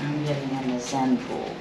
I'm getting on the Zen pool.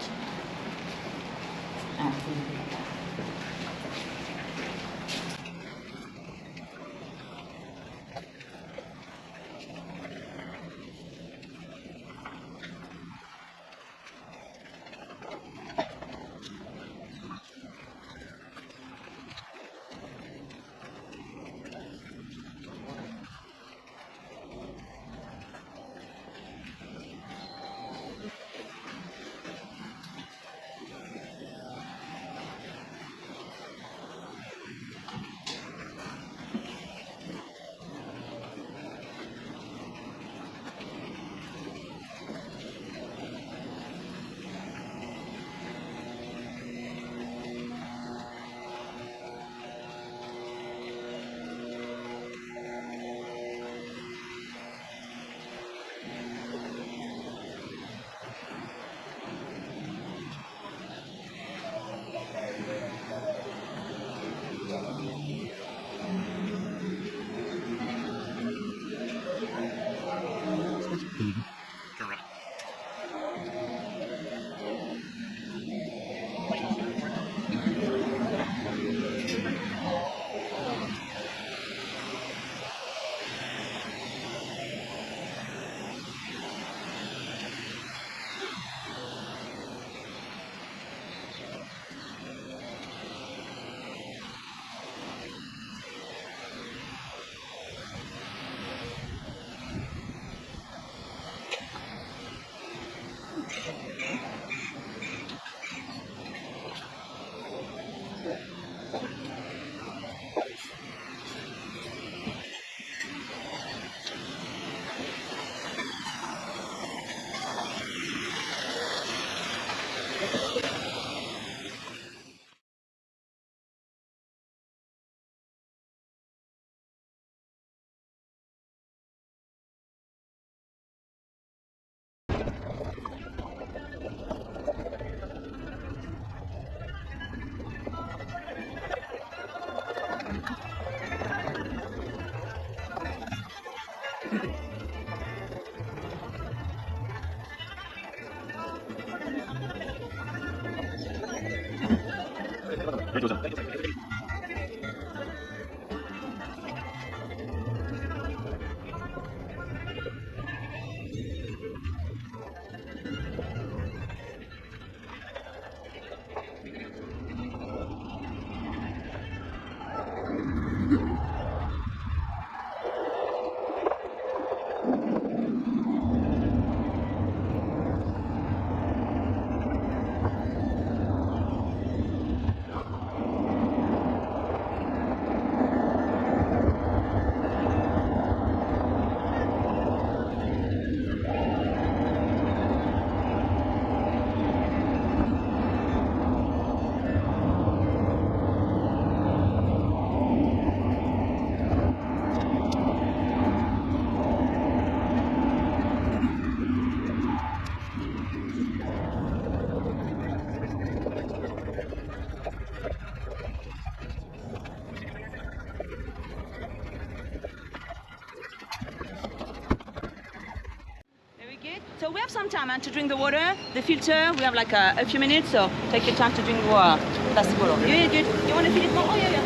So we have some time to drink the water, the filter. We have like a few minutes, so take your time to drink the water. That's the bottle. You want to fill it more? Oh, yeah, yeah.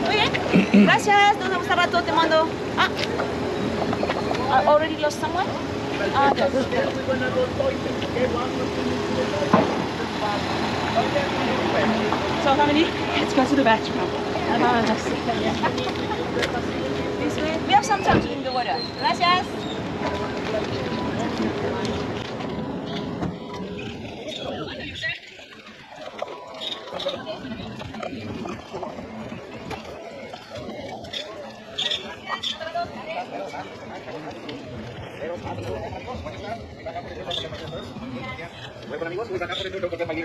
Okay. Gracias. Nos vemos al rato. Te mando. Ah. I already lost someone? Ah, okay. So family, let's go to the bathroom. This way. We have some time to drink the water. Gracias.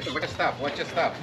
Watch your stop. Watch your stop.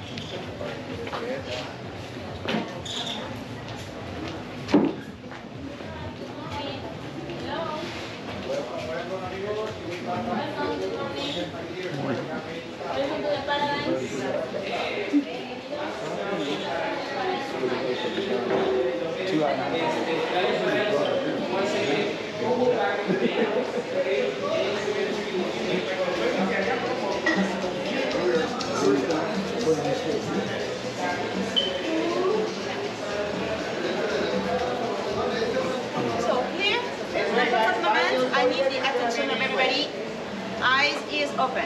open.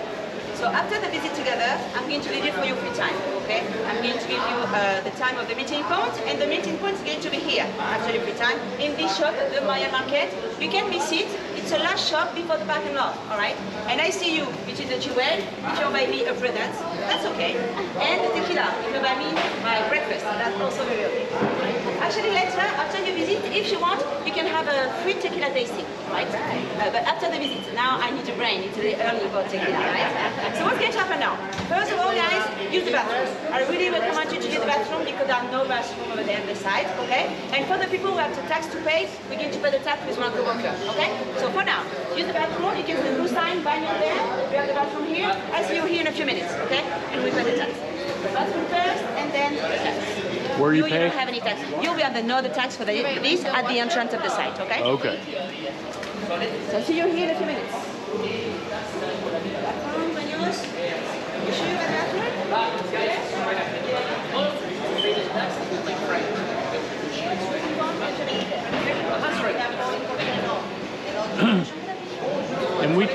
So after the visit together, I'm going to leave it for your free time, okay? I'm going to give you the time of the meeting point, and the meeting point is going to be here after your free time in this shop, the Mayan market. You can miss it. It's the last shop before the parking lot, all right? And I see you between the jewel. If you buy me a present, that's okay. And the tequila, if you buy me my breakfast, that's also very okay. Actually, later, after your visit, if you want, you can have a free tequila tasting, right? But after the visit, now I need your brain. It's really early for tequila, right? So what's going to happen now? First of all, guys, use the bathroom. I really recommend you to use the bathroom because there are no bathroom over there on the side, okay? And for the people who have the tax to pay, we're going to pay the tax with Marco Walker, okay? So for now, use the bathroom. You can see the blue sign by you there. We have the bathroom here. I'll see you here in a few minutes, okay? And we pay the tax. The bathroom first, and then the tax. Where you You pay? don't have any tax. You'll be on the no the tax for this at the entrance of the site, okay? Okay. So see you here in a few minutes. Bathroom, Manos. You sure you got the And we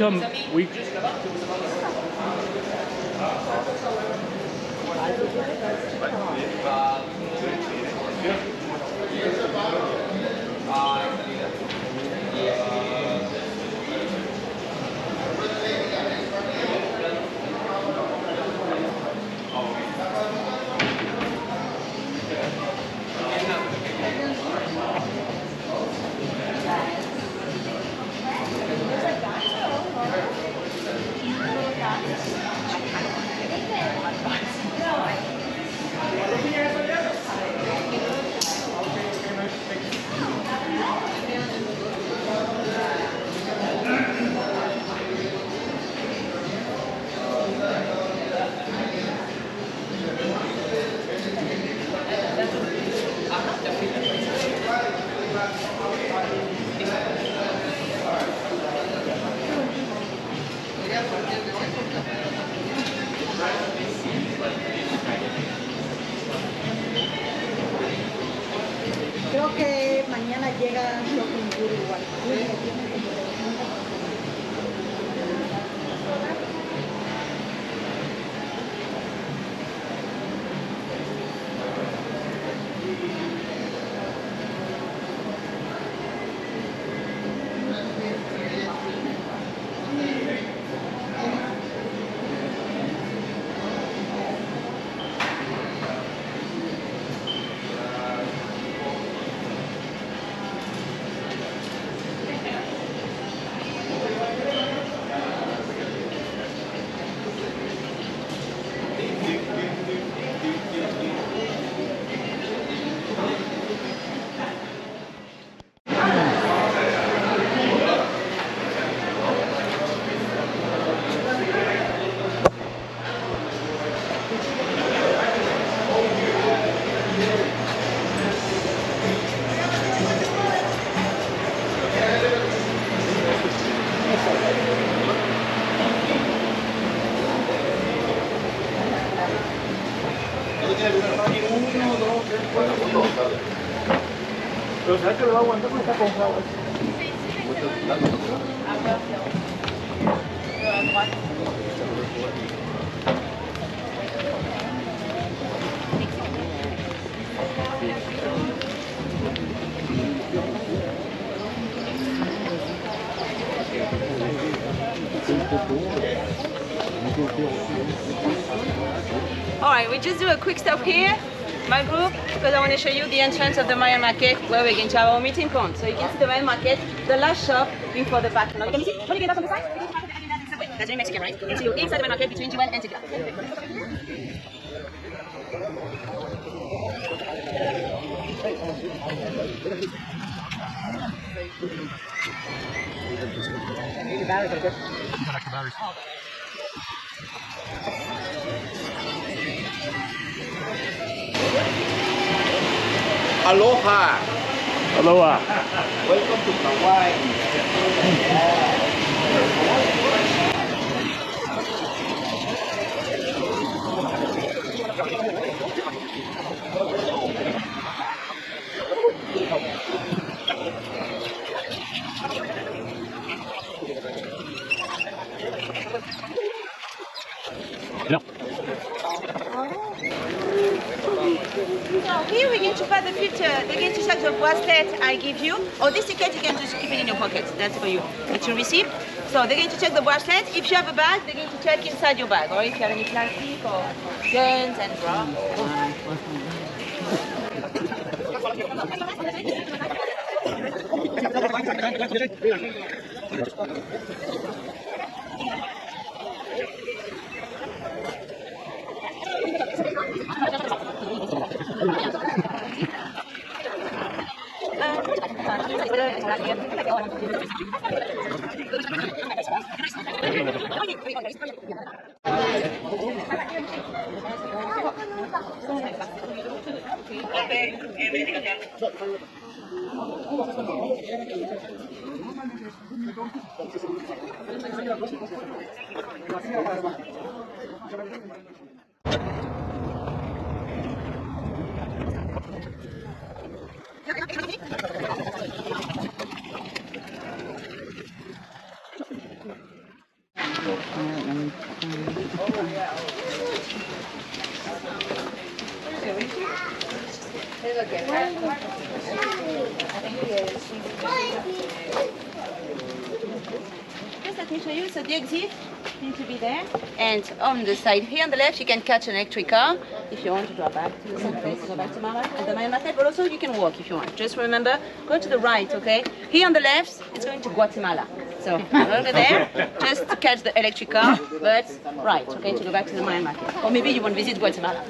Creo que mañana llega Shopping Tour igual. Pero ¿sabes que lo va a aguantar porque está congelado? All right, we just do a quick stop here, my group, because I want to show you the entrance of the Mayan market where we're going to have our meeting point. So you can see the Mayan market, the last shop before the parking lot. You can see, when you get back on the side, that's very Mexican, right? And so you're inside the Mayan market between Jewel and Tequila. Aloha. Aloha. Welcome to Hawaii. here we're going to find the filter. They're going to check the bracelet I give you. Or this ticket you can just keep it in your pocket. That's for you. It's your receipt. So they're going to check the bracelet. If you have a bag, they're going to check inside your bag. Or if you have any plastic or guns and drugs. Just let me show you. So the exit needs to be there, and on the side here on the left, you can catch an electric car if you want to drive back to the same place, go back to Mara and the Mayan market. But also you can walk if you want. Just remember, go to the right, okay? Here on the left, it's going to Guatemala. So over there, just to catch the electric car, but right, okay, to go back to the Mayan market. Or maybe you want to visit Guatemala.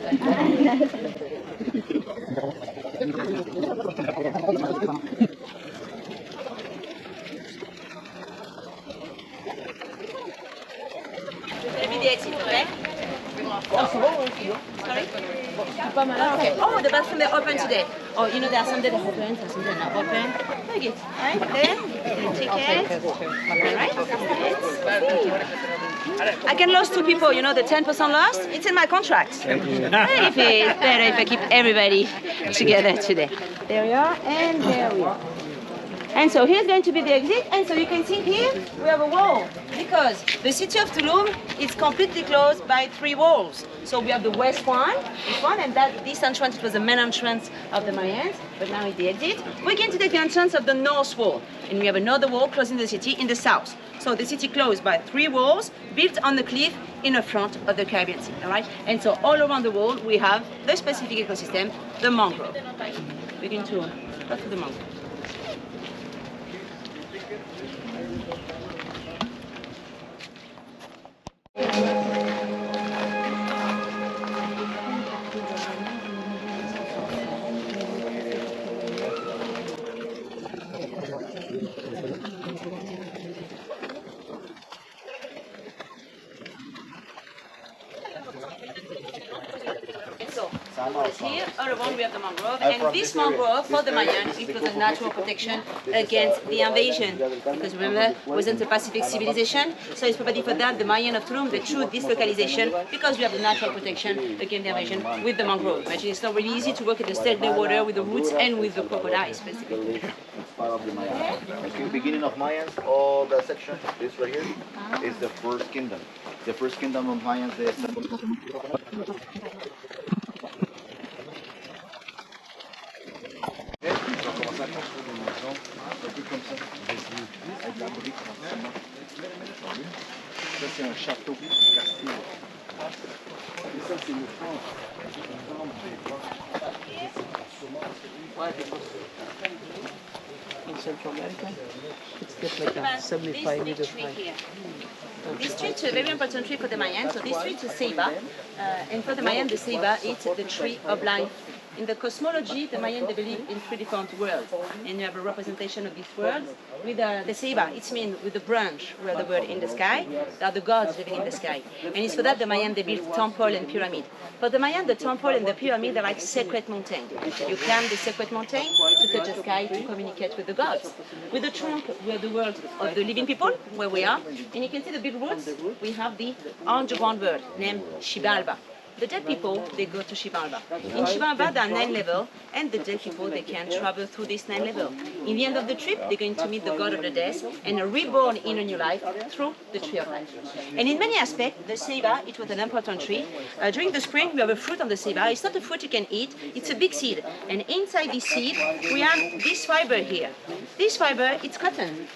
The exit, okay? Sorry? Okay. Oh, the bathroom they're open today. Oh, you know there are some that are open, there are some that are not open. Take it. Right there. Ticket. Alright. I can lose 2 people, you know the 10% loss? It's in my contract. If it's better if I keep everybody together today. There we are, and there we are. And so here's going to be the exit, and so you can see here we have a wall because the city of Tulum is completely closed by 3 walls. So we have the west one, this one, and this entrance was the main entrance of the Mayans, but now it's the exit. We're going to take the entrance of the north wall, and we have another wall closing the city in the south. So the city closed by 3 walls built on the cliff in the front of the Caribbean Sea, all right? And so all around the world we have the specific ecosystem, the mangrove. We're going to go to the mangrove. Here, all around we have the mangrove, and this mangrove for the Mayan, it was a natural protection against the invasion. Because remember, it wasn't a Pacific civilization, so it's probably for that the Mayan of Tulum, they chose this localization because we have the natural protection against the invasion with the mangrove. Imagine it's not really easy to work in the stealthy water with the roots and with the crocodiles specifically. It's part of the Mayan. Okay, beginning of Mayans, all the section, this right here, is the first kingdom. The first kingdom of Mayans is... Ça c'est un château castillo. Et ça c'est le fort. In Central America, it's just like a 75 meters high. This tree is a very important tree for the Mayan. So this tree is a ceiba, and for the Mayan, the ceiba is the tree of life. In the cosmology, the Mayan, they believe in 3 different worlds, and you have a representation of these worlds. With the ceiba, it's mean with the branch where the bird in the sky, there are the gods living in the sky. And it's for that the Mayan, they build temple and pyramid. For the Mayan, the temple and the pyramid are like sacred mountain. You climb the sacred mountain to touch the sky, to communicate with the gods. With the trunk, we have the world of the living people, where we are, and you can see the big roots. We have the underground bird named Shibalba. the dead people, they go to Shivalba. In Shivalba, there are 9 levels, and the dead people, they can travel through this 9 levels. In the end of the trip, they're going to meet the god of the death and are reborn in a new life through the tree of life. And in many aspects, the ceiba, it was an important tree. During the spring, we have a fruit on the ceiba. It's not a fruit you can eat, it's a big seed. And inside this seed, we have this fiber here. This fiber, it's cotton.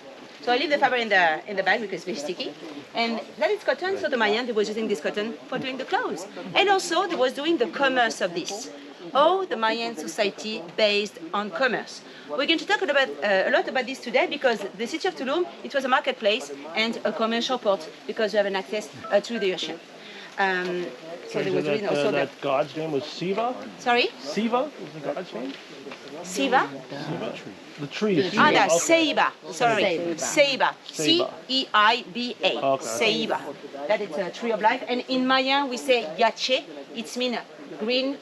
So I leave the fiber in the bag because it's very sticky. And that is cotton, so the Mayan, they was using this cotton for doing the clothes. And also, they was doing the commerce of this. Oh, the Mayan society based on commerce. We're going to talk about, a lot about this today because the city of Tulum, it was a marketplace and a commercial port because you have an access to the ocean. So there was really also that god's name was Siva? Sorry? Siva was the god's name? Siva? Siva? The tree. Ah, that's Ceiba. Sorry, Ceiba. C-E-I-B-A. Okay. Ceiba. That is a tree of life. And in Mayan, we say yache. It means green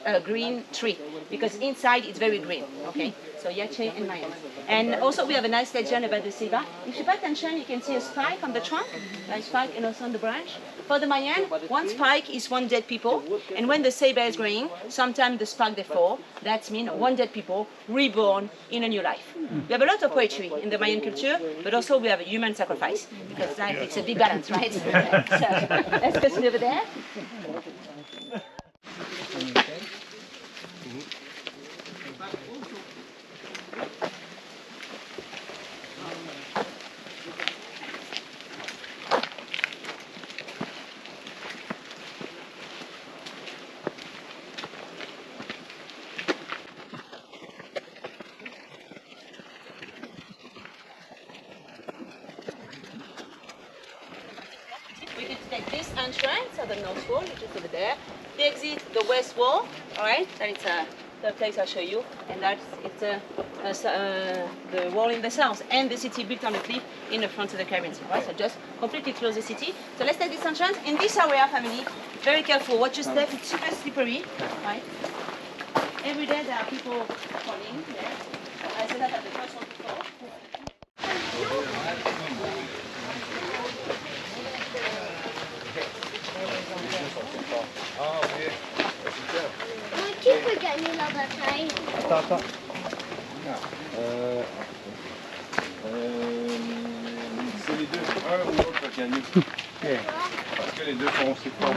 tree because inside it's very green. Okay, so yache in Mayan. And also we have a nice legend about the Ceiba. If you pay attention, you can see a spike on the trunk, a spike, and also on the branch. For the Mayan, one spike is one dead people, and when the Ceiba is growing, sometimes the spike they fall. That means one dead people reborn in a new life. We have a lot of poetry in the Mayan culture, but also we have a human sacrifice because life it's a big balance, right? So let's continue over there. We could take this entrance at the north wall, which is over there. The exit, the west wall, all right? That is the place I'll show you, and that's the wall in the south, and the city built on a cliff in the front of the Caribbean Sea, right? So just completely close the city. So let's take this entrance. In this area, family, very careful. Watch your step, it's super slippery, right? Every day there are people falling there. I said that at the first one before. Qui peut gagner la bataille? Attends. C'est les deux, un ou l'autre qui a gagné. Parce que les deux font aussi fort.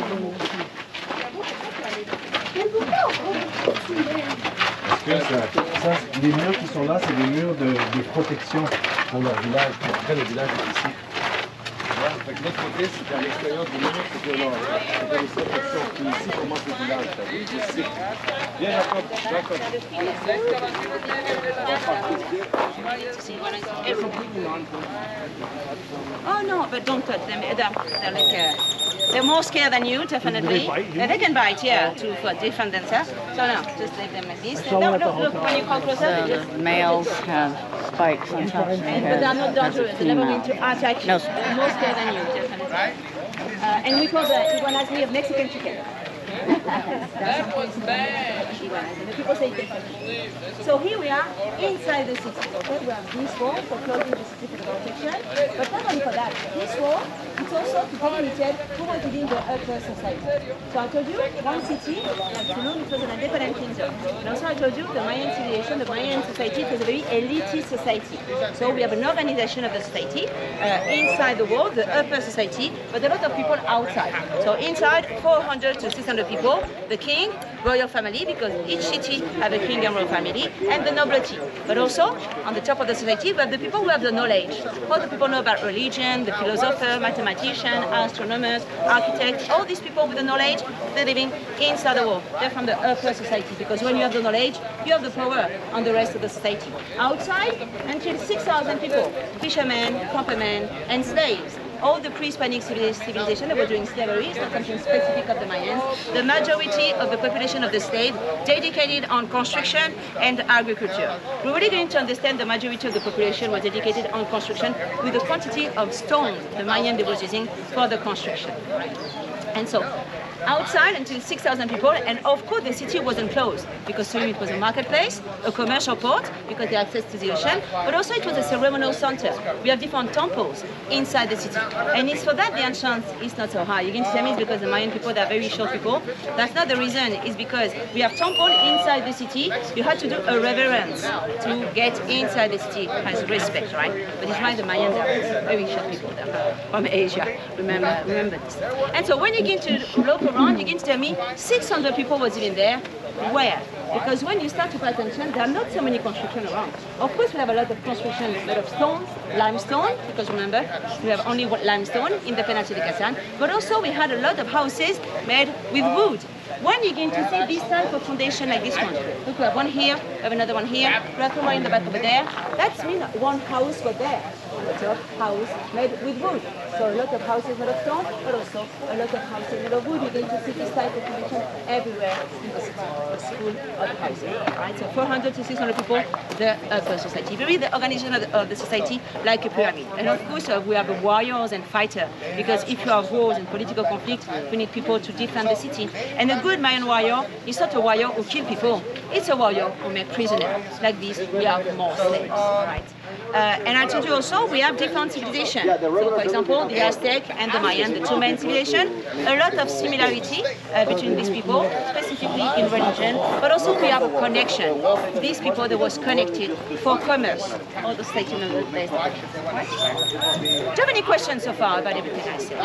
Les murs qui sont là, c'est des murs de protection pour leur village. Après, le village est ici. Fait que l'autre côté, c'est à l'extérieur du mur, c'est là. C'est une protection. Puis ici commence le village. Ici. Viens, Jacob. Oh no, but don't touch them. They're like they're more scared than you, definitely. They can bite, yeah, to defend themselves. So no, just leave them like this. Look, when you come closer, they just Males have spikes on top of their but they're head. not dangerous. They're never going to attack you. No. They're more scared than you, definitely. And we call the iguanas here Mexican chicken. That was bad. The people say differently. So here we are inside the city. Okay, we have this wall for closing the city for the protection. But not only for that, this wall it's also to delineate who was within the upper society. So I told you one city, like Tulum, it was an independent kingdom. And also I told you the Mayan civilization, the Mayan society, it was a very elitist society. So we have an organization of the society inside the wall, the upper society, but a lot of people outside. So inside 400 to 600 people, the king, royal family, because each city have a king and royal family, and the nobility. But also, on the top of the society, we have the people who have the knowledge. All the people know about religion, the philosopher, mathematician, astronomers, architects, all these people with the knowledge, they're living inside the wall. They're from the upper society, because when you have the knowledge, you have the power on the rest of the society. Outside, until 6,000 people, fishermen, campermen, and slaves. All the pre-Hispanic civilization that were doing slavery, it's not something specific of the Mayans. The majority of the population of the state dedicated on construction and agriculture. We're really going to understand the majority of the population was dedicated on construction with the quantity of stone the Mayan was using for the construction. And so, outside until 6,000 people, and of course the city wasn't closed because Tulum it was a marketplace, a commercial port because they had access to the ocean, but also it was a ceremonial center. We have different temples inside the city, and it's for that the entrance is not so high. You can tell me it's because the Mayan people, they are very short people. That's not the reason. It's because we have temple inside the city. You had to do a reverence to get inside the city as respect, right? But it's why the Mayan, they are very short people. They're from Asia. Remember this. And so when you get to look around, you can tell me 600 people was living there. Where? Because when you start to pay attention, there are not so many construction around. Of course, we have a lot of construction made of stones, limestone, because remember, we have only limestone in the Peninsula of Yucatan, but also we had a lot of houses made with wood. When you're going to see this type of foundation like this one, look, we have one here, we have another one here, we have one in the back over there, that means one house was there. A lot of house made with wood. So a lot of houses made of stone, but also a lot of houses made of wood. You're going to see this type of foundation everywhere in the city, a school or the housing. Right? So 400 to 600 people, the society. Very the organization of the society like a pyramid. And of course, we have warriors and fighters, because if you have wars and political conflict, we need people to defend the city. And a good Mayan warrior is not a warrior who kills people. It's a warrior who makes prisoners. Like this, we have more slaves. Right? And I told you also, we have different civilizations. So, for example, the Aztec and the Mayan, the two main civilizations, a lot of similarity between these people, specifically in religion, but also we have a connection. These people, they was connected for commerce. All the states in the place. Do you have any questions so far about everything I said?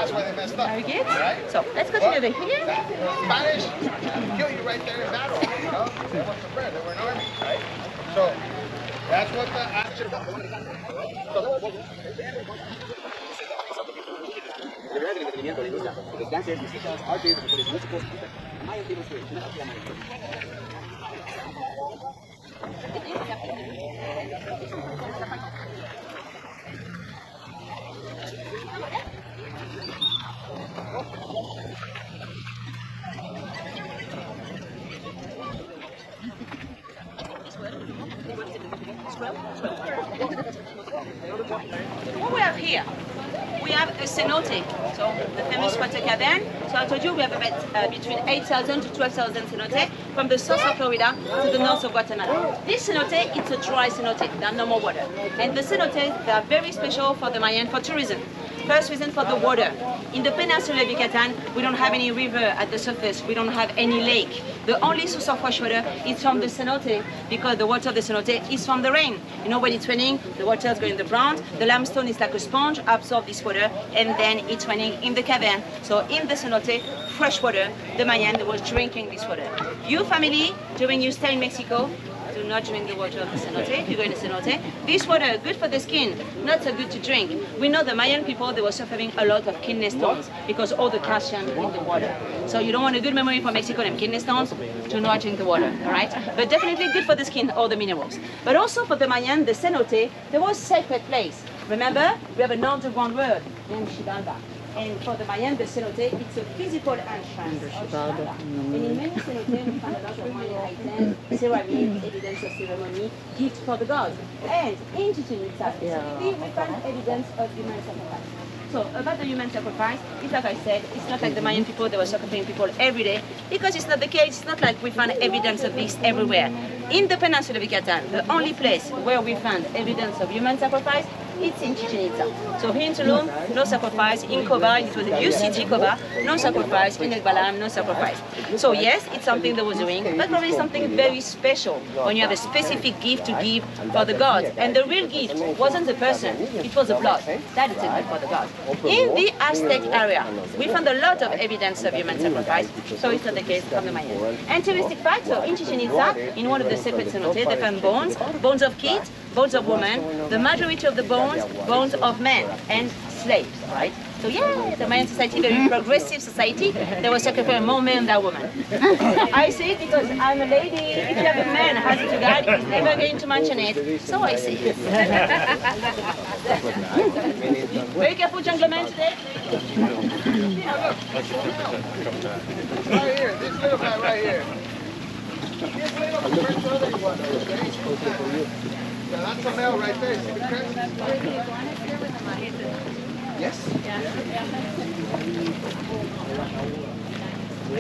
Are you good? So, let's continue over here. Spanish kill you right there in battle. You know? They weren't prepared. They were an army, right? So that's what the action. What we have here, we have a cenote, so the famous water cavern. So I told you we have about between 8,000 to 12,000 cenotes from the south of Florida to the north of Guatemala. This cenote, it's a dry cenote, there's no more water. And the cenotes, they are very special for the Mayan for tourism. First reason for the water. In the Peninsula of Yucatan, we don't have any river at the surface. We don't have any lake. The only source of fresh water is from the cenote, because the water of the cenote is from the rain. You know, when it's raining, the water is going in the ground. The limestone is like a sponge, absorb this water, and then it's raining in the cavern. So in the cenote, fresh water, the Mayan was drinking this water. Your family, during your stay in Mexico, do not drink the water of the cenote. If you go in the cenote, this water good for the skin, not so good to drink. We know the Mayan people, they were suffering a lot of kidney stones because all the calcium in the water. So you don't want a good memory for Mexico and kidney stones, do not drink the water, all right? But definitely good for the skin, all the minerals. But also for the Mayan, the cenote, there was sacred place. Remember, we have an underground word named Xibalba. And for the Mayan, the cenote, it's a physical entrance of Xibalba. And in many cenotes, we find a lot of Mayan items, ceramic, evidence of ceremony, gift for the gods. And in Chichen Itza, specifically, we find evidence of human sacrifice. So about the human sacrifice, it's like I said, it's not like the Mayan people, they were sacrificing people every day, because it's not the case. It's not like we find evidence of this everywhere. In the Peninsula of Yucatan, the only place where we find evidence of human sacrifice, it's in Chichen Itza. So here in Tulum, no sacrifice. In Coba, it was a new city, Coba, no sacrifice. In El Balam, no sacrifice. So yes, it's something they were doing, but probably something very special when you have a specific gift to give for the gods. And the real gift wasn't the person, it was the blood. That is a gift for the gods. In the Aztec area, we found a lot of evidence of human sacrifice, so it's not the case from the Mayan. Interesting fact, so in Chichen Itza, in one of the sacred cenotes, they found bones, bones of kids, bones of women, the majority of the bones, bones of men and slaves, right? So yeah, the Mayan society, very progressive society. They were sacrificing more men than women. I say it because I'm a lady. If you have a man who has it to God, he's never going to mention it. So I say it. Very careful, gentlemen, today. Right here, this little guy right here. This little first other one, okay? Yeah, that's a male right there. See the crest? Yes? Oh,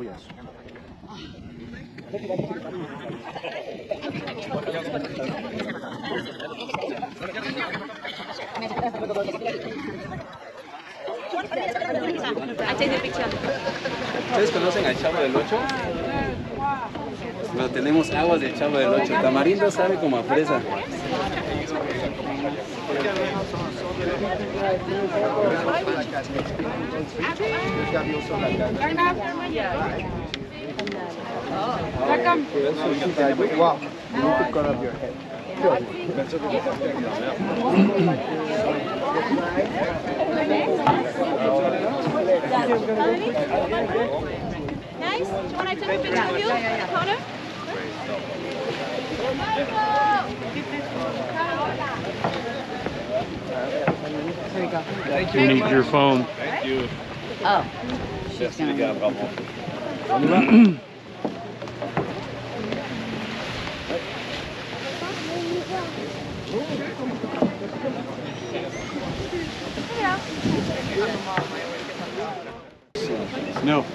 yes. I take the picture. ¿Ustedes conocen al Chavo del Ocho? Bueno, tenemos aguas del Chavo del Ocho. Tamarindo sabe como a fresa. Wow. You need to cut off your head. Nice? Do you want to take a picture of you? Photo? You need your phone. Oh. She's gonna. No.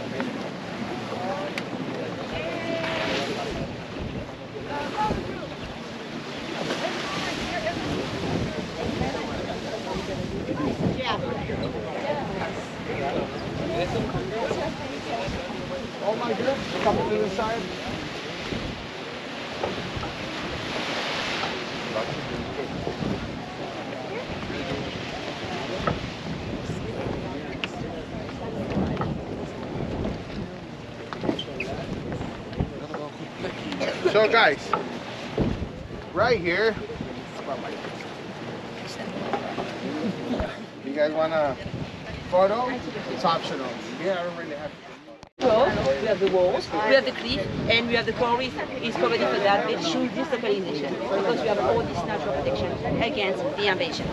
All my good. Come to the side. So guys, right here, you guys want a photo? It's optional. Yeah, I don't really have to. We have the walls, we have the cliff, and we have the coral reef is provided for that with true destabilization because we have all this natural protection against the invasion.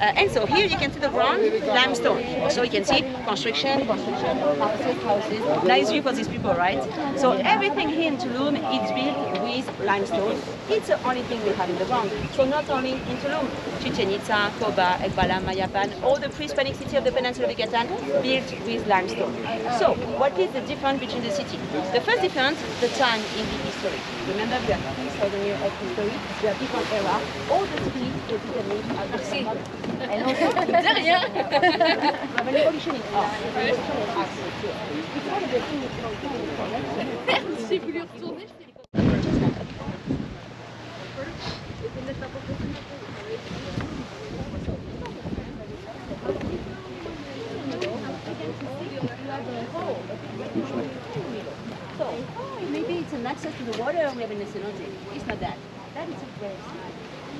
And so here you can see the ground limestone. Also you can see construction, houses. Nice view for these people, right? So everything here in Tulum is built with limestone. It's the only thing we have in the ground. So not only in Tulum, Chichen Itza, Coba, Ekbala, Mayapan, all the pre-Hispanic city of the peninsula of Yucatan built with limestone. So what is the difference between the city? The first difference, the time in the history. Remember, we have 3,000 years of history, we have different era. All the cities were determined at the same time. And also, we have an evolution in art. It's one of the things So, maybe it's an access to the water we have in the cenote. It's not that. That is a very smart.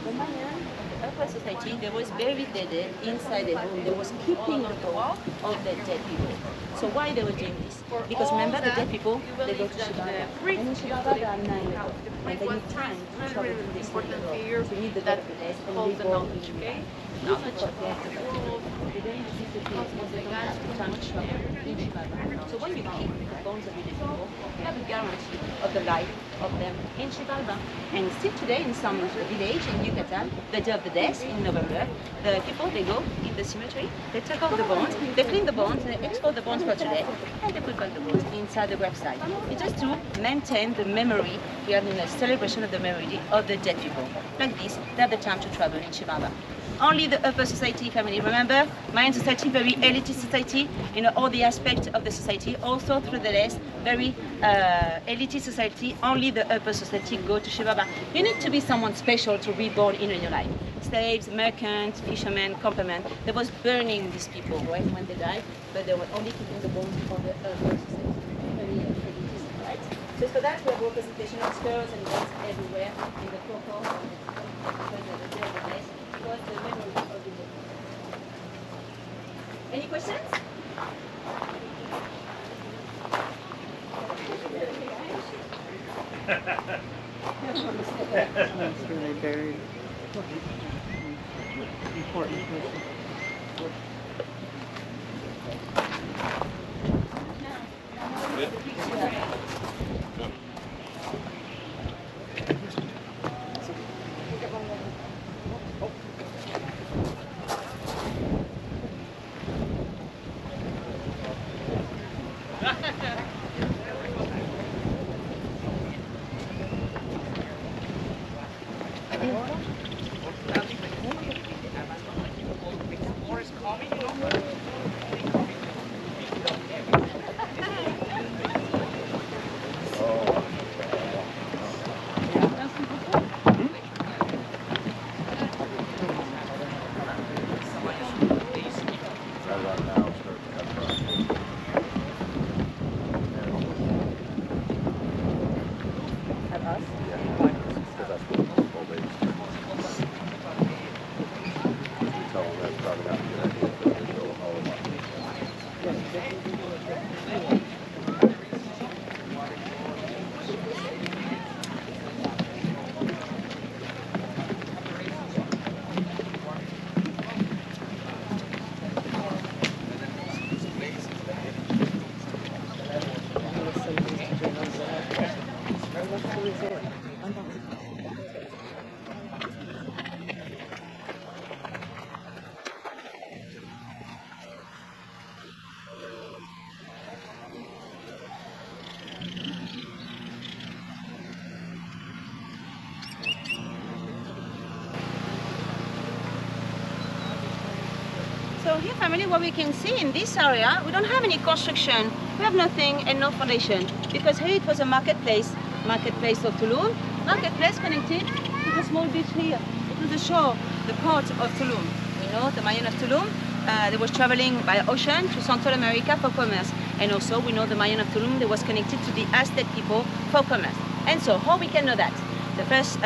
The Mayan, the upper society, they was buried dead inside the home. They was keeping on the wall of the dead people. So why they were doing this? Because remember the dead people, they go to Shibaba. And in Shibaba there are 9 levels. And they need time to travel through this level. So you need the dead of the dead and they go in. So when you keep the bones of the people, you have a guarantee of the life of them in Xibalba. And still today in some village in Yucatan, the day of the death in November, the people, they go in the cemetery, they take off the bones, they clean the bones, they export the bones for today, and they put back the bones inside the gravesite. It's just to maintain the memory, we are in a celebration of the memory of the dead people. Like this, they have the time to travel in Xibalba. Only the upper society family. Remember, Mayan society, very elitist society, all the aspects of the society. Also through the list, very elitist society. Only the upper society go to Shibaba. You need to be someone special to be born in your life. Slaves, merchants, fishermen, complement. They was burning these people, right, when they died, but they were only keeping the bones for the upper society. Very elitist, right? So for that, we have representation of skulls and bones everywhere in the cocoa. Any questions? That's where they buried. before Excursion. So here, family, what we can see in this area, we don't have any construction. We have nothing and no foundation because here it was a marketplace of Tulum, marketplace connected to the small beach here, to the shore, the port of Tulum. You know, the Mayan of Tulum, they was traveling by ocean to Central America for commerce. And also, we know the Mayan of Tulum, they was connected to the Aztec people for commerce. And so, how we can know that? The first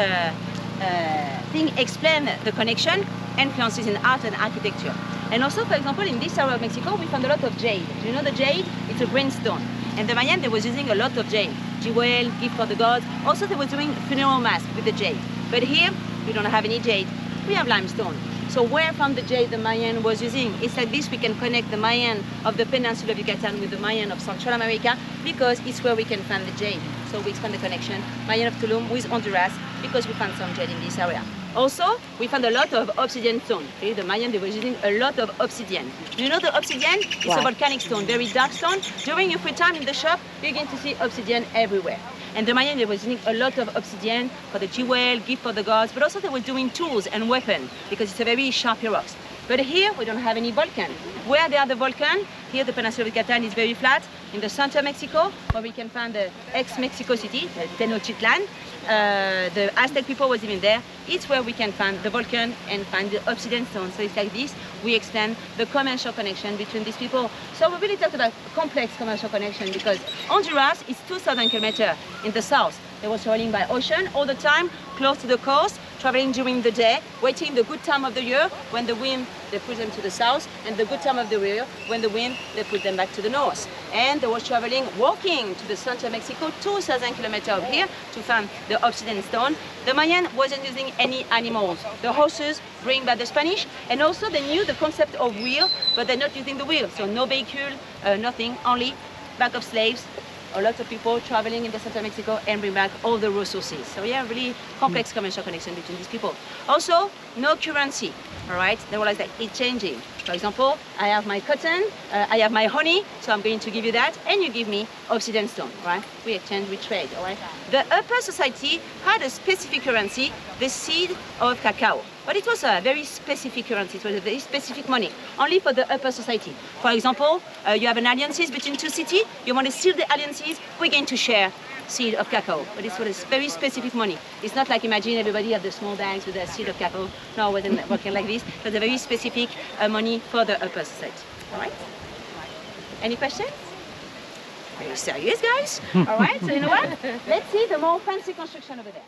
thing explain the connection, influences in art and architecture. And also, for example, in this area of Mexico, we found a lot of jade. Do you know the jade? It's a green stone. And the Mayan, they was using a lot of jade. Jewel, gift for the gods. Also, they were doing funeral mass with the jade. But here, we don't have any jade. We have limestone. So where from the jade the Mayan was using? It's like this, we can connect the Mayan of the peninsula of Yucatan with the Mayan of Central America because it's where we can find the jade. So we expand the connection, Mayan of Tulum with Honduras because we found some jade in this area. Also, we found a lot of obsidian stone. Okay? The Mayan, they were using a lot of obsidian. Do you know the obsidian? It's a volcanic stone, very dark stone. During your free time in the shop, you're going to see obsidian everywhere. And the Mayan, they were using a lot of obsidian for the jewel, gift for the gods, but also they were doing tools and weapons because it's a very sharp rocks. But here, we don't have any volcano. Where there are the volcano, here the peninsula of Yucatan is very flat. In the center of Mexico, where we can find the ex-Mexico City, Tenochtitlan, the Aztec people was even there. It's where we can find the volcano and find the obsidian stone. So it's like this, we extend the commercial connection between these people. So we really talked about complex commercial connection because Honduras is 2,000 kilometers in the south. They were traveling by ocean all the time, close to the coast, traveling during the day, waiting the good time of the year. When the wind, they put them to the south, and the good time of the year, when the wind, they put them back to the north. And they were traveling, walking to the center of Mexico, 2,000 kilometers up here to find the obsidian stone. The Mayan wasn't using any animals. The horses bring by the Spanish, and also they knew the concept of wheel, but they're not using the wheel. So no vehicle, nothing, only back of slaves. A lot of people traveling in the center of Mexico and bring back all the resources. So yeah, really complex commercial connection between these people. Also, no currency, all right? They were like that, it's changing. For example, I have my cotton, I have my honey, so I'm going to give you that, and you give me obsidian stone, right? We exchange, we trade, all right? The upper society had a specific currency, the seed of cacao. But it was a very specific currency, it was a very specific money, only for the upper society. For example, you have an alliances between two cities, you want to seal the alliances, we're going to share seed of cacao. But it's for a very specific money. It's not like imagine everybody have the small bags with a seed of cacao. No, it wasn't working like this. It was a very specific money for the upper society. All right? Any questions? Are you serious, guys? All right, so you know what? Let's see the more fancy construction over there.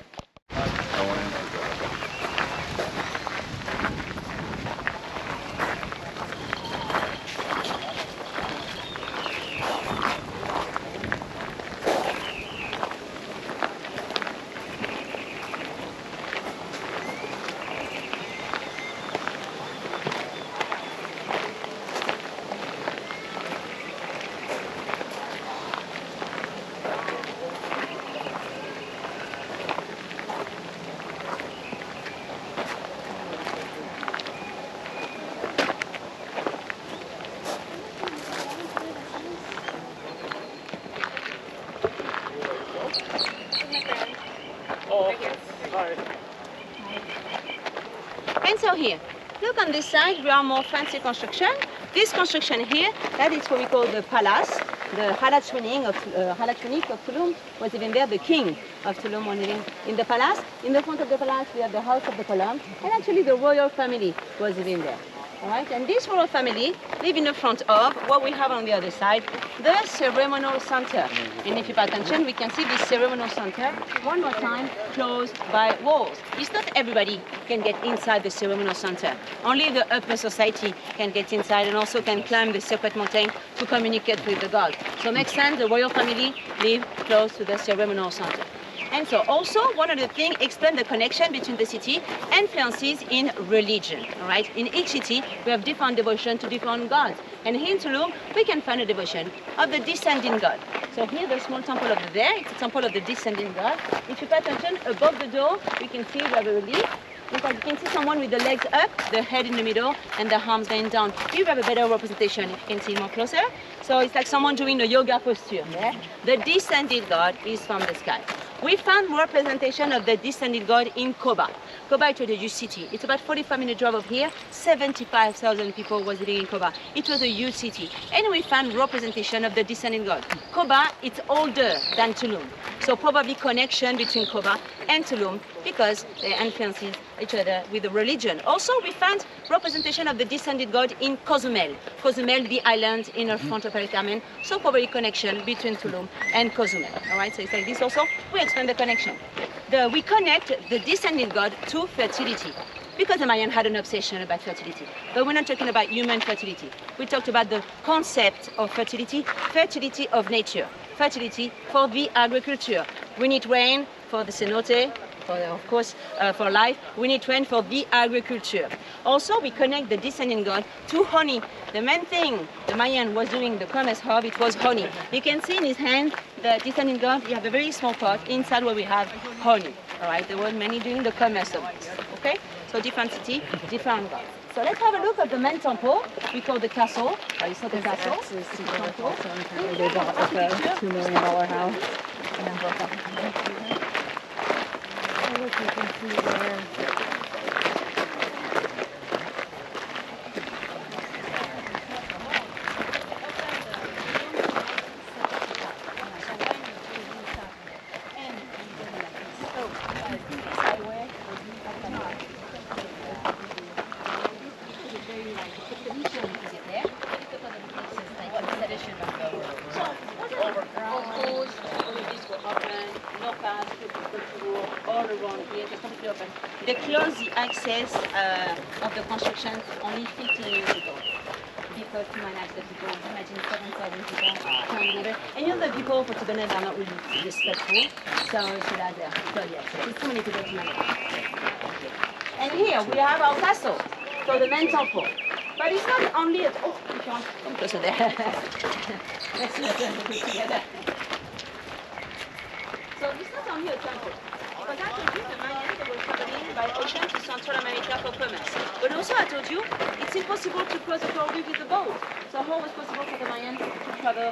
And so here, look on this side, we are more fancy construction. This construction here, that is what we call the palace. The Halachwenik of Tulum was even there. The king of Tulum was living in the palace. In the front of the palace, we have the house of the column, and actually the royal family was living there. All right, and this royal family live in the front of what we have on the other side, the ceremonial center. And if you pay attention, we can see this ceremonial center one more time closed by walls. It's not everybody can get inside the ceremonial center. Only the upper society can get inside and also can climb the sacred mountain to communicate with the gods. So makes sense, the royal family live close to the ceremonial center. And so also one of the things explain the connection between the city and influences in religion. All right, in each city we have different devotion to different gods. And here in Tulum we can find a devotion of the descending god. So here the small temple over there, it's a temple of the descending god. If you pay attention above the door, we can see we have a relief. In fact, you can see someone with the legs up, the head in the middle, and the arms going down. Here we have a better representation, if you can see more closer. So it's like someone doing a yoga posture. Yeah? The descended god is from the sky. We found representation of the descended god in Koba. Koba is a huge city. It's about 45-minute drive of here. 75,000 people was living in Koba. It was a huge city. And we found representation of the descended god. Koba, it's older than Tulum. So probably connection between Koba and Tulum because they influence each other with the religion. Also, we found representation of the descended god in Cozumel. Cozumel, the island in the front of El Carmen. So probably connection between Tulum and Cozumel. All right, so it's like this also. We explain the connection. We connect the descended god to fertility because the Mayan had an obsession about fertility. But we're not talking about human fertility. We talked about the concept of fertility, fertility of nature, fertility for the agriculture. We need rain for the cenote, of course, for life. We need rain for the agriculture. Also, we connect the descending god to honey. The main thing the Mayan was doing the commerce of, it was honey. You can see in his hand, the descending god, you have a very small pot inside where we have honey. All right, there were many doing the commerce of it. Okay, so different city, different gods. So let's have a look at the main temple. We call the castle. It's not a castle. It's a temple. They bought like a $2 million house. Look, you can see there. They closed the access of the construction only 15 years ago because to manage the people, imagine 7,000 people coming together. And you know the people for Tibonite are not really respectful, so it's not there. So yes, it's too many people to manage. And here we have our castle, so the main temple. But it's not only at oh, if you want, come closer there. Let's see it together. So it's not only a temple. Because I told you the Mayans were traveling by ocean to Central America for commerce. But also I told you it's impossible to cross the coral reef with the boat. So how was it possible for the Mayans to travel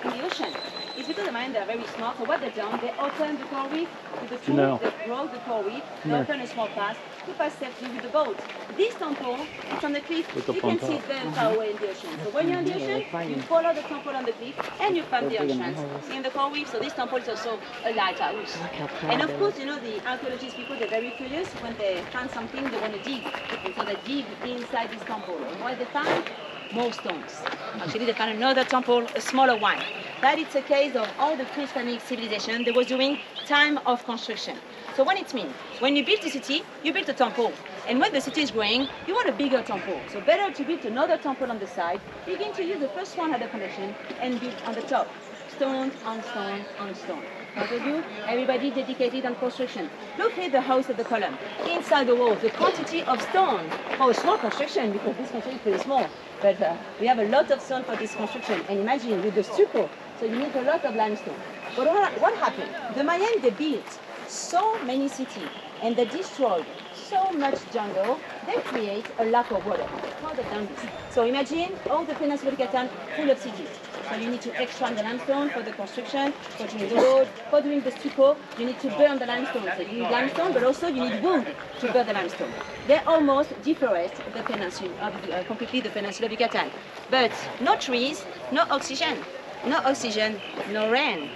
in the ocean? It's because the Mayans are very smart. So what they've done, they open the coral reef with the tool, they broke the coral reef, they open a small path to pass safely with the boat. This temple, it's on the cliff. You can see it very far away in the ocean. So when you're in the ocean, you follow the temple on the cliff and you find the entrance in the coral reef. So this temple is also a lighthouse. And of course, you know, the archaeologists people, they're very curious. When they find something, they want to dig. And so they dig inside this temple. And what they find? More stones. Actually, they found another temple, a smaller one. That it's a case of all the pre-Hispanic civilization they was doing time of construction. So what it means? When you build a city, you build a temple. And when the city is growing, you want a bigger temple. So better to build another temple on the side. You're going to use the first one at the foundation and build on the top. Stone on stone on stone. I told you, everybody dedicated on construction. Look at the house of the column. Inside the wall, the quantity of stone. Oh, a small construction, because this construction is pretty small. But we have a lot of stone for this construction. And imagine with the stucco, so you need a lot of limestone. But what happened? The Mayan, they built so many cities, and they destroyed so much jungle, they create a lack of water. How they done this? So imagine all the Peninsula Yucatan full of cities. So So you need to extract the limestone for the construction, for doing the road, for doing the stucco. You need to burn the limestone. So you need limestone, but also you need wood to burn the limestone. They almost deforest the peninsula, completely the peninsula of Yucatan. But no trees, no oxygen. No oxygen, no rain,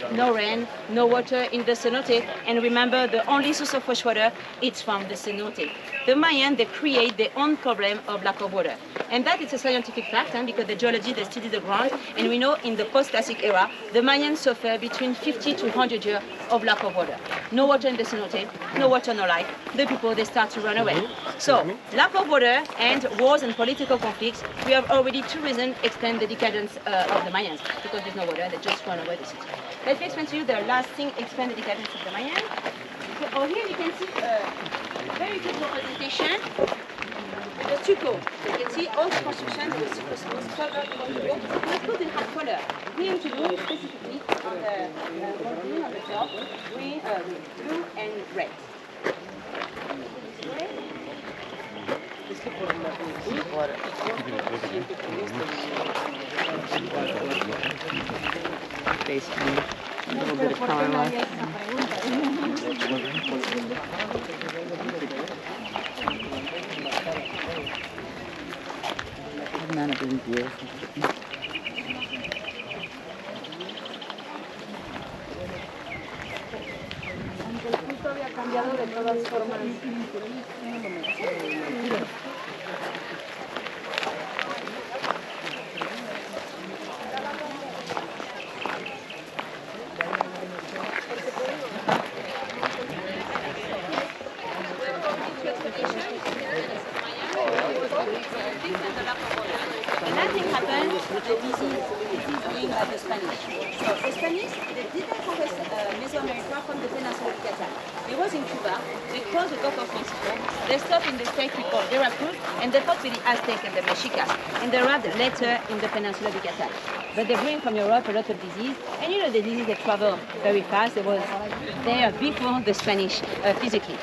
no water in the cenote. And remember, the only source of fresh water is from the cenote. The Mayan, they create their own problem of lack of water. And that is a scientific fact, because the geology, they study the ground. And we know in the post-classic era, the Mayans suffer between 50 to 100 years of lack of water. No water in the cenote, no water, no light. The people, they start to run away. So, lack of water and wars and political conflicts, we have already two reasons explain the decadence of the Mayans, because there's no water, they just run away the city. Let me explain to you the last thing explain the decadence of the Mayan. So, here you can see a very good representation. The stucco. So you can see all the construction that was covered in stucco. Let's put in hot color. Here in Tulum, specifically on the on the top, green, blue and red. Basically, a little bit of caramel. None of them beautiful. Había cambiado de todas formas. And nothing happened with the disease being like the Spanish. So the Spanish, they didn't conquer Mesoamerica from the peninsula of Yucatan. It was in Cuba, they crossed the Gulf of Mexico, they stopped in the state we call Veracruz, and they fought with the Aztec and the Mexicas, and they arrived later in the peninsula of Yucatan. But they bring from Europe a lot of disease, and you know the disease, they travel very fast. It was there before the Spanish physically.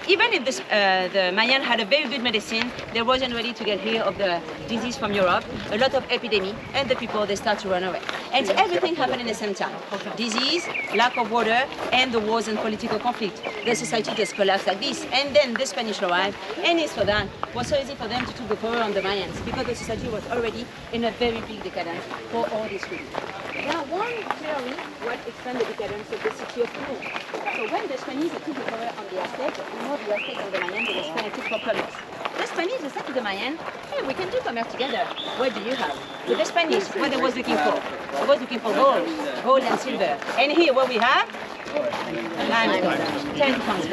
Even if the Mayan had a very good medicine, they wasn't ready to get rid of the disease from Europe, a lot of epidemic, and the people, they start to run away. And everything happened in the same time. Disease, lack of water, and the wars and political conflict. The society just collapsed like this. And then the Spanish arrived, and it's for that, it was so easy for them to take the power on the Mayans, because the society was already in a very big decadence for all these reasons. Now, one theory what explains the decadence of the city of Tulum. So when the Spanish took the power on the Aztec, you know the Aztec and the Mayan, they were fanatic for commerce. The Spanish, they said to the Mayan, hey, we can do commerce together. What do you have? With the Spanish, what they was looking for? They was looking for gold and silver. And here, what we have? Limestone. 10 tons.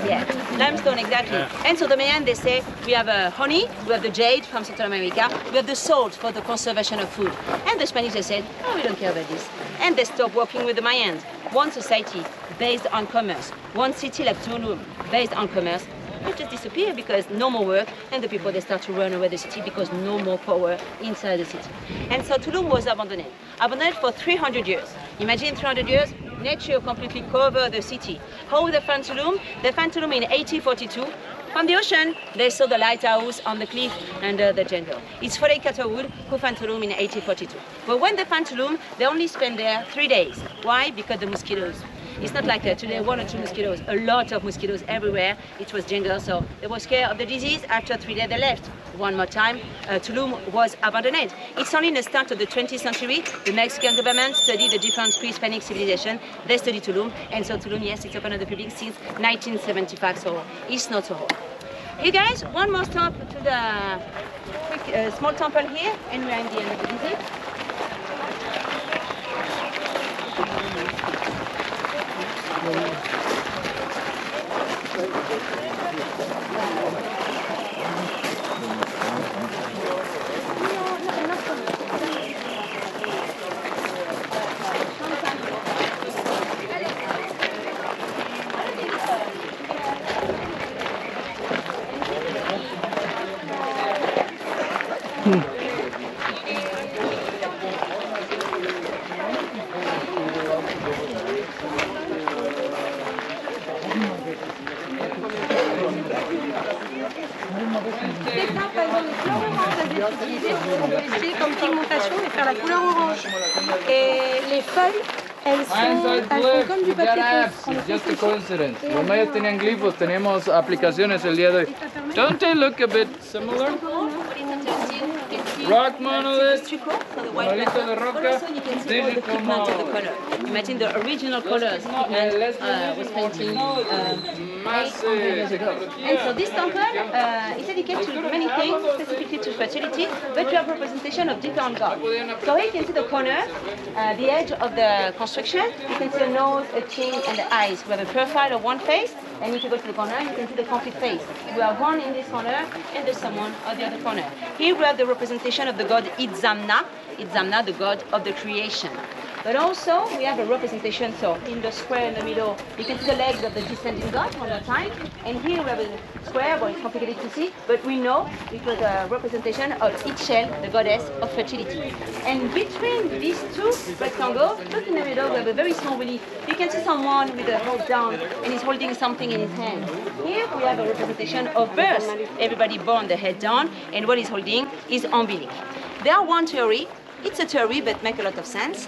Yeah, limestone, exactly. And so the Mayan, they say, we have honey, we have the jade from Central America, we have the salt for the conservation of food. And the Spanish, they said, oh, we don't care about this. And they stopped working with the Mayans. One society based on commerce, one city like Tulum based on commerce, it just disappear because no more work, and the people, they start to run away the city because no more power inside the city. And so Tulum was abandoned for 300 years. Imagine 300 years, nature completely covered the city. How would they find Tulum? They found Tulum in 1842. From the ocean, they saw the lighthouse on the cliff under the jungle. It's Frederick Catherwood who found Tulum in 1842. But when they found Tulum, they only spent there 3 days. Why? Because the mosquitoes. It's not like today, 1 or 2 mosquitoes, a lot of mosquitoes everywhere. It was jungle, so they were scared of the disease. After 3 days, they left. One more time, Tulum was abandoned. It's only in the start of the 20th century, the Mexican government studied the different pre-Hispanic civilization. They studied Tulum, and so Tulum, yes, it's open to the public since 1975, so it's not so old. Hey guys, one more stop to the quick, small temple here, and we're in the end of the visit. C'est ça, par exemple, les couleurs oranges, elles sont utilisées pour utiliser comme pigmentation et faire la couleur orange. Et les feuilles, elles sont comme du papier pousse. Just a coincidence. Los mayas tenían glifos, tenemos aplicaciones el día de hoy. Don't they look a bit similar? Rock monolith, monolito de roca. This is como... Imagine the original colors was painting years ago. And so this temple is dedicated to many things, specifically to fertility, but we have representation of different gods. So here you can see the corner, the edge of the construction. You can see a nose, a chin, and the eyes. We have a profile of one face, and if you go to the corner, you can see the complete face. We have one in this corner, and there's someone on the other corner. Here we have the representation of the god Itzamna, Itzamna, the god of the creation. But also, we have a representation, so in the square in the middle, you can see the legs of the descending god one more time. And here we have a square, but it's complicated to see, but we know it was a representation of Itchel, the goddess of fertility. And between these two rectangles, look in the middle, we have a very small relief. You can see someone with the head down, and he's holding something in his hand. Here we have a representation of birth. Everybody born the head down, and what he's holding is umbilic. There are one theory. It's a theory, but make a lot of sense.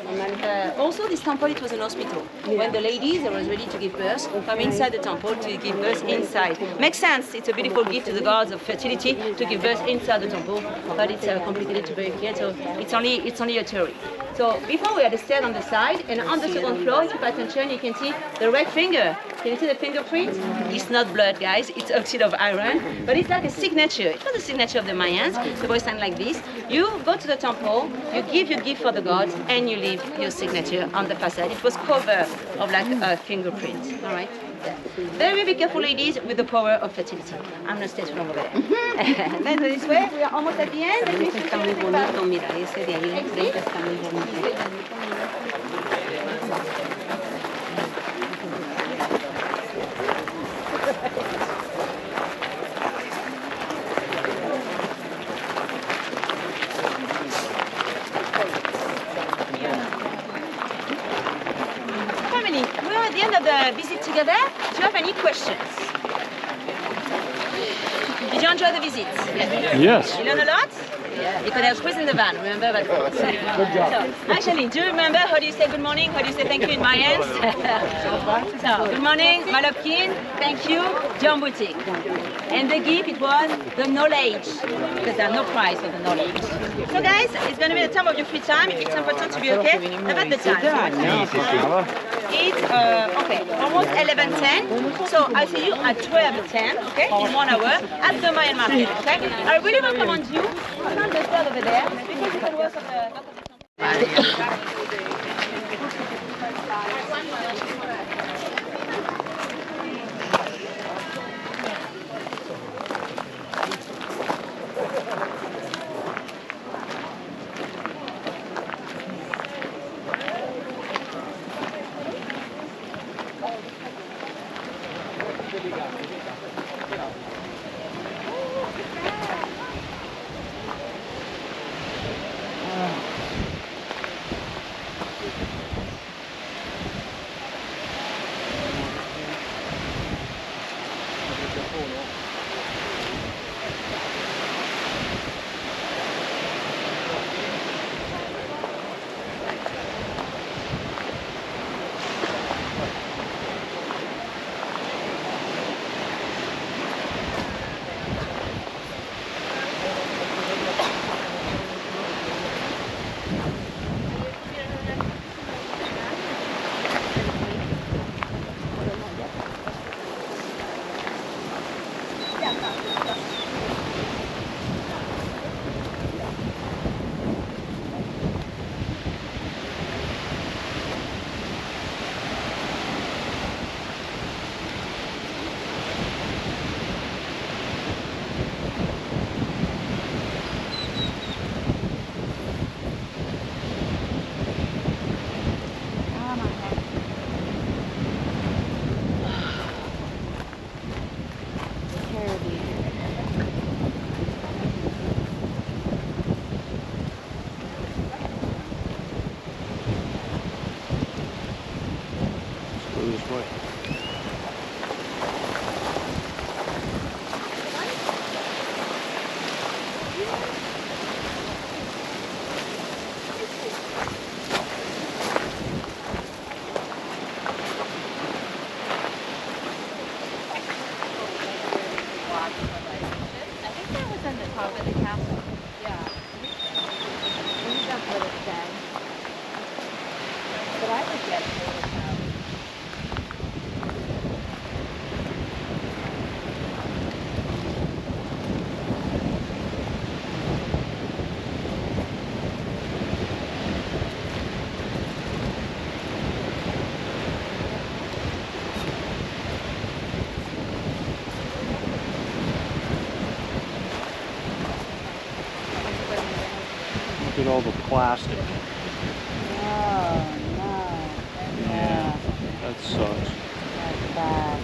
Also, this temple, it was an hospital. When the ladies were ready to give birth, come inside the temple to give birth inside. Makes sense. It's a beautiful gift to the gods of fertility to give birth inside the temple, but it's complicated to bury here, so it's only a theory. So before we had the stairs on the side, and on the second floor, if you pay attention, you can see the red finger. Can you see the fingerprint? It's not blood, guys. It's oxide of iron, but it's like a signature. It was a signature of the Mayans. The boys sign like this. You go to the temple, you give your gift for the gods, and you leave your signature on the facade. It was covered of like a fingerprint. All right. Very, very careful, ladies, with the power of fertility. I'm gonna stay too long over there. Then this way, we are almost at the end. Está muy bonito, mira, ese de ahí enfrente está muy bonito. Family, we are at the end of the visit together. Do you have any questions? Did you enjoy the visit? Yes. You learned a lot? Yeah. You could have quiz in the van, remember that? Good job. So, actually, do you remember how do you say good morning? How do you say thank you in Mayan? So, good morning, Malopkin, thank you, Jambutik. And the gift, it was the knowledge, because there's no price for the knowledge. So guys, it's going to be the time of your free time. If it's important to be okay, about the time. It's, okay, almost 11:10. So I see you at 12:10, okay, in 1 hour, at the Mayan market, okay? I really recommend you to come the stairs over there, because you can work on the... think that was in the top of the castle. Yeah. Maybe that's what it said. But I would get it. Look at all the plastic. Oh, no. Yeah, that sucks. That's bad.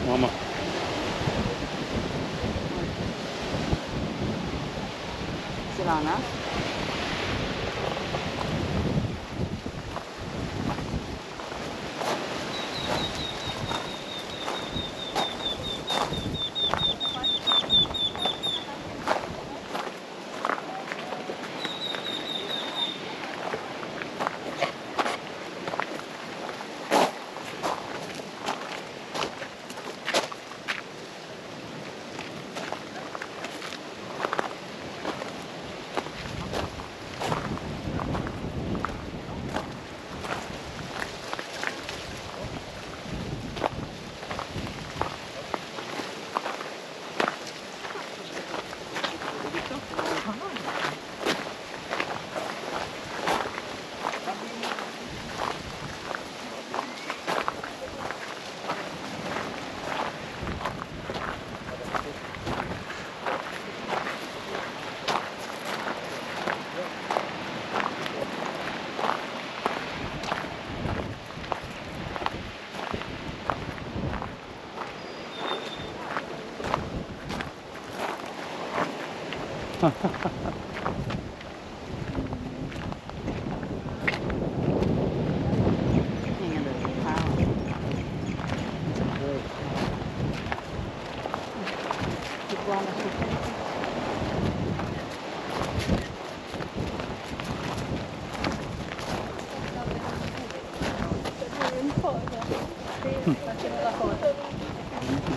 Mama. Is it on us?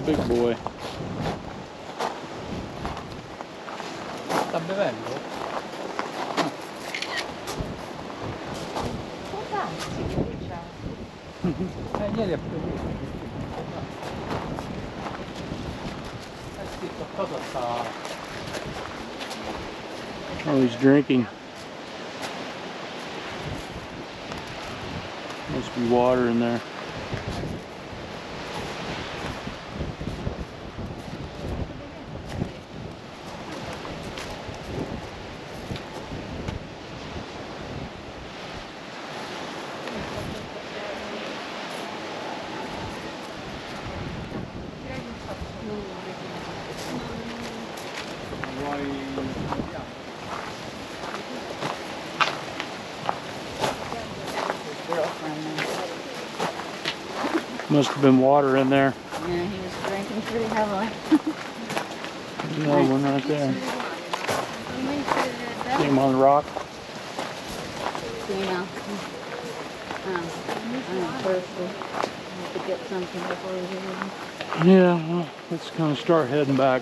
Big boy. Sta bevendo? Ieri ha preso. È scritto cosa sta. Oh, he's drinking. Must be water in there. Must have been water in there. Yeah, he was drinking pretty heavily. Another one right there. See him on the rock? Female. I'm thirsty. I have to get something before we leave. Yeah, well, let's kind of start heading back.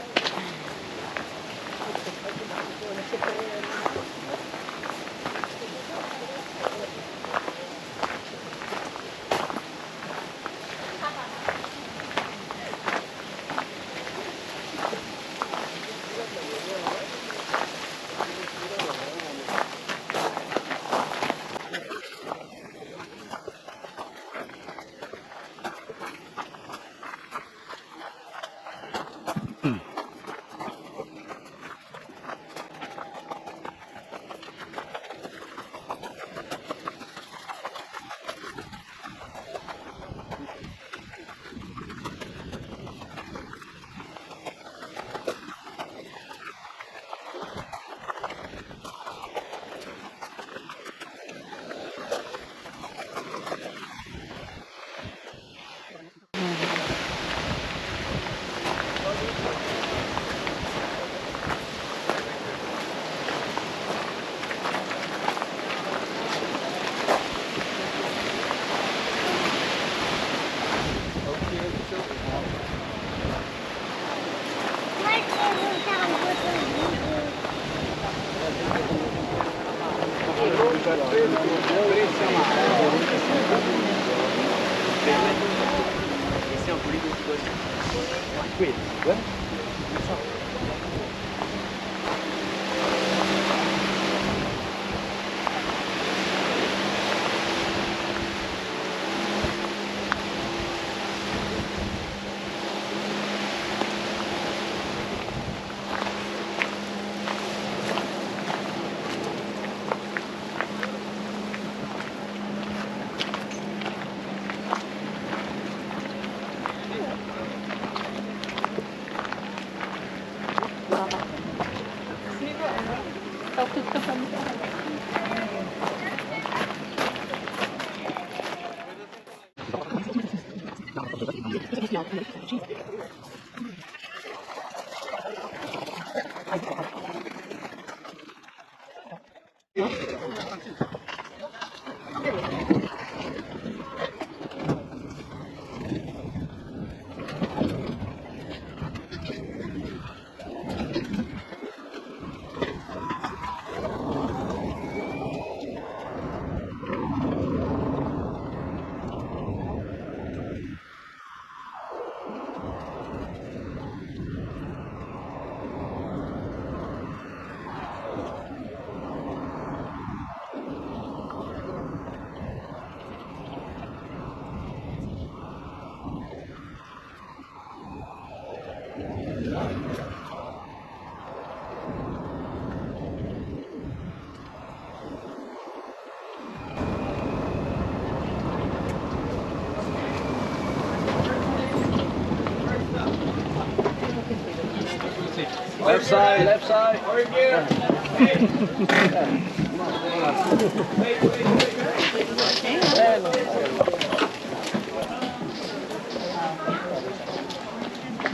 Left side, left side. Over here.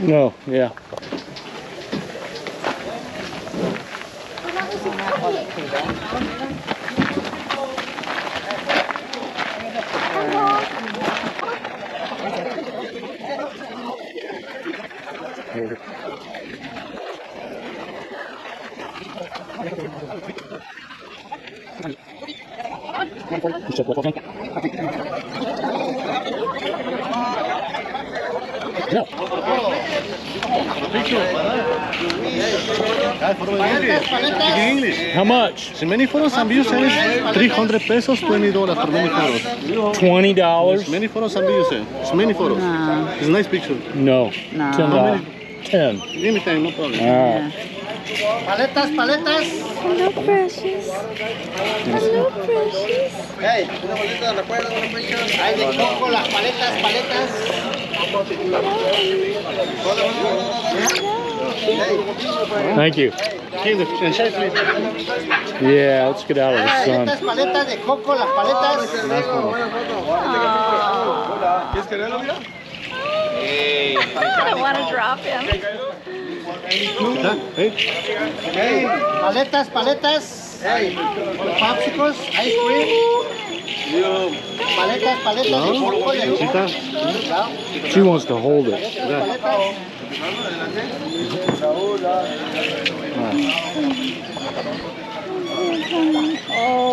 No, yeah. How much? So many photos and views is 300 pesos, $20 for many photos. $20? Many photos and views. It's many photos. No. It's a nice picture. No. No. $10. 10. Give me time, no problem. All right. Paletas, paletas. Hello, precious. Hello, precious. Hey, una bolita, recuerda una picture. Hay de coco, las paletas, paletas. Thank you. Yeah, let's get out of the sun. Estas paletas de coco, las paletas. ¿Quieres quererlo, mira? I don't want to drop him. Hey, paletas, paletas. Hey, popsicles, ice cream. Paletas, paletas de coco, de coco. She wants to hold it. Oh.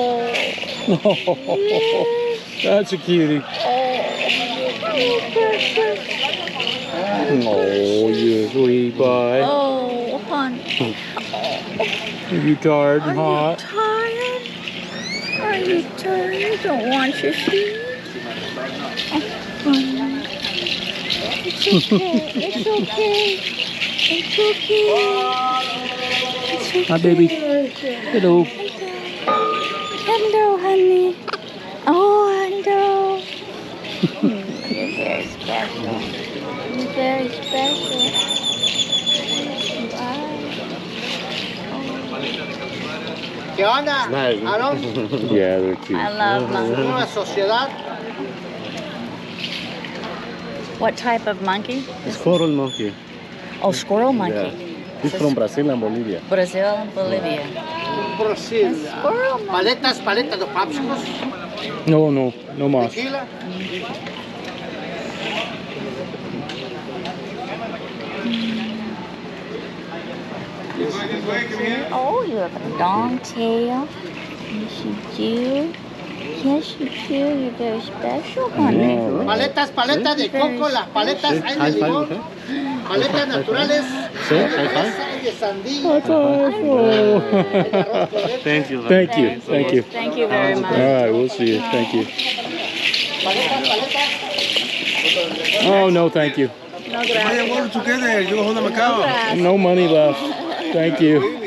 That's a cutie. Oh, you sweet boy. Oh, hon. Are you tired and hot? Tired? Are you tired? You don't want your feet? Oh, honey. It's okay. It's okay. It's okay. It's okay. Hi, baby. Hello. Hello, honey. Oh, hello. You're very special. You're very special. You are. ¿Qué onda? Aaron? Yeah, they're cute. I love monkeys. Una sociedad. What type of monkey? Squirrel monkey. Oh, squirrel monkey. Yeah. He's from Brazil and Bolivia. Brazil and Bolivia. Brasil. Squirrel monkey. Paletas, paletas de popsicles. No, no, no más. Tequila. Oh, you have a long tail. Yes, you do. Yes, you do. You're very special, honey. Paletas, paletas de coco, las paletas hay de limón, paletas naturales, Sí, de high five. fresa y de sandía. High five. Thank you. Thank you. Thank you. Thank you very much. All right, we'll see you. Thank you. Paletas, paletas. Oh, no, thank you. No, gracias. Together, you hold them account. No money left. Thank you.